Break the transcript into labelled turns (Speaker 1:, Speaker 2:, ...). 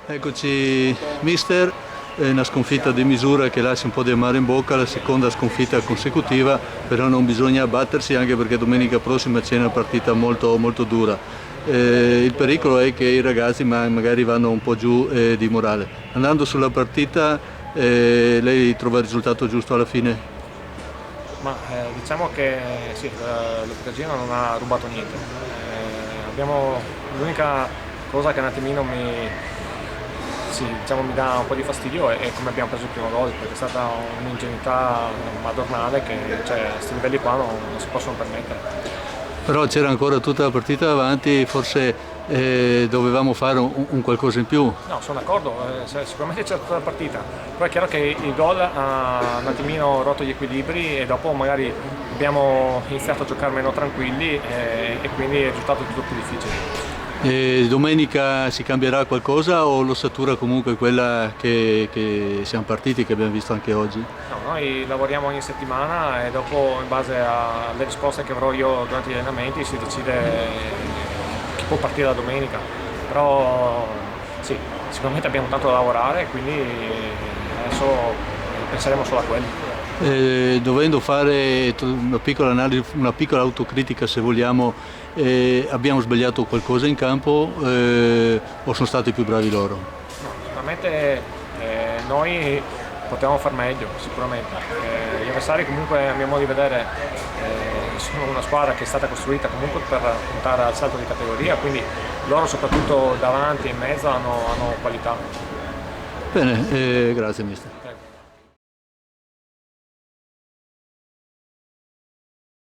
Speaker 1: Eccoci mister, è una sconfitta di misura che lascia un po' di amaro in bocca, la seconda sconfitta consecutiva, però non bisogna abbattersi anche perché domenica prossima c'è una partita molto, molto dura. Il pericolo è che i ragazzi magari vanno un po' giù di morale. Andando sulla partita lei trova il risultato giusto alla fine?
Speaker 2: Diciamo che sì, l'Operaggino non ha rubato niente. L'unica cosa che un attimino mi dà un po' di fastidio è come abbiamo preso il primo gol, perché è stata un'ingenuità madornale che a questi livelli qua non si possono permettere.
Speaker 1: Però c'era ancora tutta la partita davanti, forse dovevamo fare un qualcosa in più.
Speaker 2: No, sono d'accordo, sicuramente c'è tutta la partita, però è chiaro che il gol ha un attimino rotto gli equilibri e dopo magari abbiamo iniziato a giocare meno tranquilli e quindi è risultato tutto più difficile.
Speaker 1: Domenica si cambierà qualcosa o l'ossatura comunque è quella che siamo partiti, che abbiamo visto anche oggi?
Speaker 2: No, noi lavoriamo ogni settimana e dopo in base alle risposte che avrò io durante gli allenamenti si decide chi può partire la domenica, però sì, sicuramente abbiamo tanto da lavorare, quindi adesso penseremo solo a quello.
Speaker 1: Dovendo fare una piccola analisi, una piccola autocritica se vogliamo, abbiamo sbagliato qualcosa in campo o sono stati più bravi loro?
Speaker 2: No, sicuramente noi potevamo far meglio, sicuramente. Gli avversari comunque a mio modo di vedere sono una squadra che è stata costruita comunque per puntare al salto di categoria, quindi loro soprattutto davanti e in mezzo hanno qualità.
Speaker 1: Bene, grazie mister.
Speaker 2: Prego.